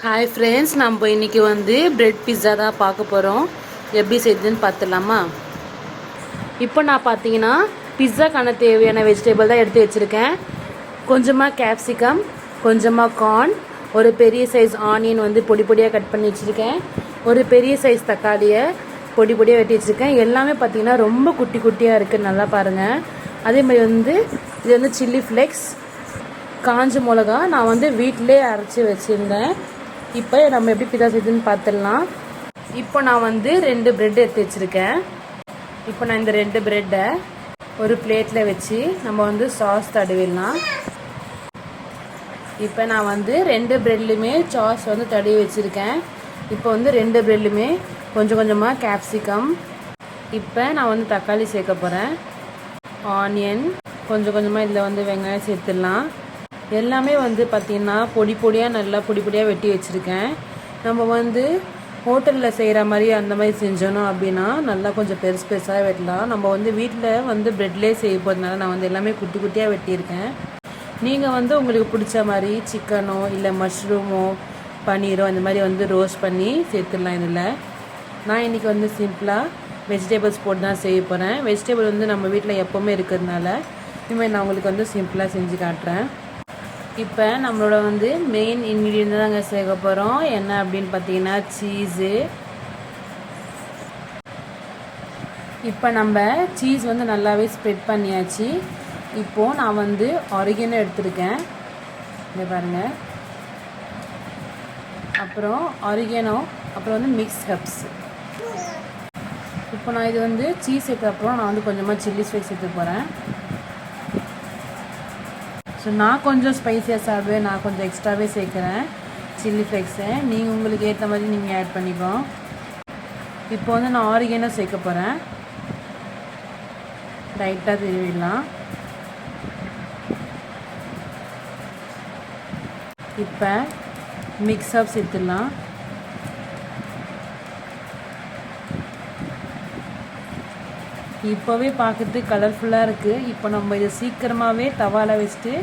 Hi friends, நம்ம இன்றைக்கி bread pizza தான் பார்க்க போகிறோம். எப்படி செய்யுதுன்னு பார்த்துடலாமா? இப்போ நான் பார்த்தீங்கன்னா பிஸ்ஸாக்கான தேவையான வெஜிடபிள் தான் எடுத்து வச்சுருக்கேன். கொஞ்சமாக கேப்சிகம், கொஞ்சமாக கார்ன், ஒரு பெரிய சைஸ் ஆனியன் பொடி பொடியாக கட் பண்ணி வச்சுருக்கேன். ஒரு பெரிய சைஸ் தக்காளியை பொடி பொடியாக வெட்டி வச்சுருக்கேன். எல்லாமே பார்த்தீங்கன்னா ரொம்ப குட்டி குட்டியாக இருக்குது, நல்லா பாருங்கள். அதே மாதிரி இது சில்லி ஃப்ளேக்ஸ், காஞ்ச மிளகா நான் வீட்டிலே அரைச்சி வச்சுருந்தேன். இப்போ நம்ம எப்படி பிஸ்ஸா செய்யுதுன்னு பார்த்துடலாம். இப்போ நான் 2 பிரெட் எடுத்து வச்சுருக்கேன். இப்போ நான் இந்த 2 பிரெட்டை ஒரு பிளேட்டில் வச்சு நம்ம சாஸ் தடவிடலாம். இப்போ நான் 2 பிரெட்லையுமே சாஸ் தடவி வச்சுருக்கேன். இப்போ 2 பிரெட்லையுமே கொஞ்சம் கொஞ்சமாக கேப்சிகம், இப்போ நான் தக்காளி சேர்க்க போகிறேன். ஆனியன், கொஞ்சம் கொஞ்சமாக இதில் வெங்காயம் சேர்த்துடலாம். எல்லாமே பார்த்திங்கன்னா பொடி பொடியாக நல்லா பொடி பொடியாக வெட்டி வச்சுருக்கேன். நம்ம ஹோட்டலில் செய்கிற மாதிரி அந்த மாதிரி செஞ்சோன்னா அப்படின்னா நல்லா கொஞ்சம் பெருசு பெருசாக வெட்டலாம். நம்ம வீட்டில் ப்ரெட்லேயே செய்ய போகிறதுனால நான் எல்லாமே குட்டி குட்டியாக வெட்டியிருக்கேன். நீங்கள் உங்களுக்கு பிடிச்ச மாதிரி சிக்கனோ இல்லை மஷ்ரூமோ பன்னீரோ அந்த மாதிரி ரோஸ்ட் பண்ணி சேர்த்துடலாம். இதில் நான் இன்றைக்கி சிம்பிளாக வெஜிடபிள்ஸ் போட்டு தான் செய்ய போகிறேன். வெஜிடபிள் நம்ம வீட்டில் எப்போவுமே இருக்கிறதுனால இனிமேல் நான் உங்களுக்கு சிம்பிளாக செஞ்சு காட்டுறேன். இப்போ நம்மளோட மெயின் இன்க்ரீடியன்ட் தான் நாங்கள் சேர்க்க போகிறோம். என்ன அப்படின்னு பார்த்தீங்கன்னா சீஸு. இப்போ நம்ம சீஸ் நல்லாவே ஸ்ப்ரெட் பண்ணியாச்சு. இப்போது நான் ஆரிகனோ எடுத்துருக்கேன், இங்கே பாருங்கள். அப்புறம் ஆரிகனோ, அப்புறம் மிக்ஸ் ஹெர்ப்ஸ். இப்போ நான் இது சீஸ் சேர்த்தப்புறம் நான் கொஞ்சமாக சில்லி ஃப்ளேக்ஸ் சேர்த்து போகிறேன். ஸோ நான் கொஞ்சம் ஸ்பைஸியாக சாப்பிடுவேன், நான் கொஞ்சம் எக்ஸ்ட்ராவே சேர்க்குறேன் சில்லி ஃப்ளேக்ஸை. நீங்கள் உங்களுக்கு ஏற்ற மாதிரி நீங்கள் ஆட் பண்ணிக்கோ. இப்போ நான் ஆரிகனோ சேர்க்க போகிறேன். லைட்டாக திருவிடலாம். இப்போ மிக்ஸ் அப் சேர்த்துடலாம். இப்போவே பார்க்குறதுக்கு கலர்ஃபுல்லாக இருக்குது. இப்போ நம்ம இதை சீக்கிரமாகவே தவாவில் வச்சுட்டு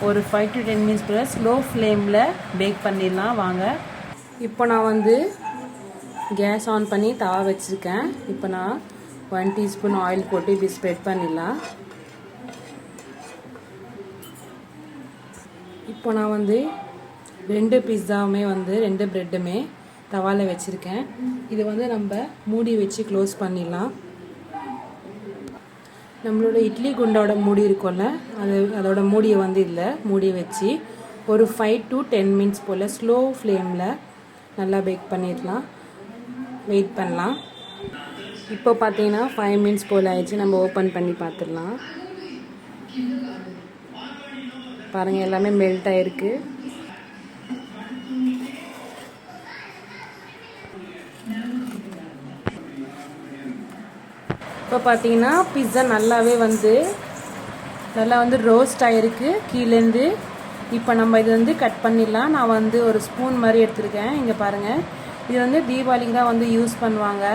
ஒரு 5 to 10 minutes கூட ஸ்லோ ஃப்ளேமில் பேக் பண்ணிடலாம். வாங்க. இப்போ நான் கேஸ் ஆன் பண்ணி தவா வச்சுருக்கேன். இப்போ நான் 1 teaspoon ஆயில் போட்டு இப்படி ஸ்ப்ரெட் பண்ணிடலாம். இப்போ நான் 2 பிஸ்ஸாவுமே 2 ப்ரெட்டுமே தவாவில் வச்சுருக்கேன். இது நம்ம மூடி வச்சு க்ளோஸ் பண்ணிடலாம். நம்மளோட இட்லி குண்டோட மூடி இருக்கும்ல, அதோட மூடியை இதில் மூடி வச்சு ஒரு 5 to 10 minutes போல் ஸ்லோ ஃப்ளேமில் நல்லா பேக் பண்ணிடலாம். வெயிட் பண்ணலாம். இப்போ பார்த்தீங்கன்னா 5 minutes போல் ஆயிடுச்சு. நம்ம ஓப்பன் பண்ணி பார்த்துடலாம். பாருங்கள், எல்லாமே மெல்ட் ஆகிருக்கு. இப்போ பார்த்தீங்கன்னா பிஸ்ஸா நல்லாவே நல்லா ரோஸ்ட் ஆகிருக்கு கீழேருந்து. இப்போ நம்ம இது கட் பண்ணிடலாம். நான் ஒரு ஸ்பூன் மாதிரி எடுத்துருக்கேன். இங்கே பாருங்கள், இது தீபாவளிக்கு தான் யூஸ் பண்ணுவாங்க.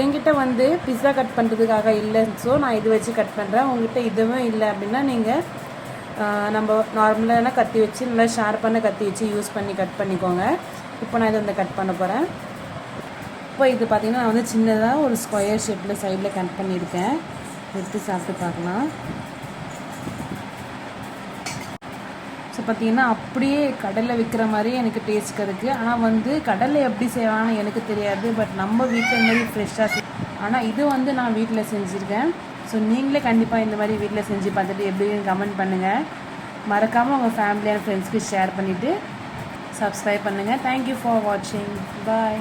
என்கிட்ட பிஸ்ஸா கட் பண்ணுறதுக்காக இல்லை, ஸோ நான் இது வச்சு கட் பண்ணுறேன். உங்கள்கிட்ட இதுவும் இல்லை அப்படின்னா நீங்கள் நம்ம நார்மலான கத்தி வச்சு நல்லா ஷார்ப்பான கத்தி வச்சு யூஸ் பண்ணி கட் பண்ணிக்கோங்க. இப்போ நான் இதை கட் பண்ண போகிறேன். இப்போ இது பார்த்திங்கன்னா நான் சின்னதாக ஒரு ஸ்கொயர் ஷேப்பில் சைடில் கட் பண்ணியிருக்கேன். எடுத்து சாப்பிட்டு பார்க்கலாம். ஸோ பார்த்திங்கன்னா அப்படியே கடலில் விற்கிற மாதிரி எனக்கு டேஸ்ட் இருக்குது. ஆனால் கடலில் எப்படி செய்வாங்கன்னு எனக்கு தெரியாது. பட் நம்ம வீட்டில் இந்த மாதிரி ஃப்ரெஷ்ஷாக ஆனால் இது நான் வீட்டில் செஞ்சுருக்கேன். ஸோ நீங்களே கண்டிப்பாக இந்த மாதிரி வீட்டில் செஞ்சு பார்த்துட்டு எப்படின்னு கமெண்ட் பண்ணுங்கள். மறக்காமல் உங்கள் ஃபேமிலி அண்ட் ஃப்ரெண்ட்ஸ்க்கு ஷேர் பண்ணிவிட்டு சப்ஸ்கிரைப் பண்ணுங்கள். தேங்க்யூ ஃபார் வாட்சிங். பாய்.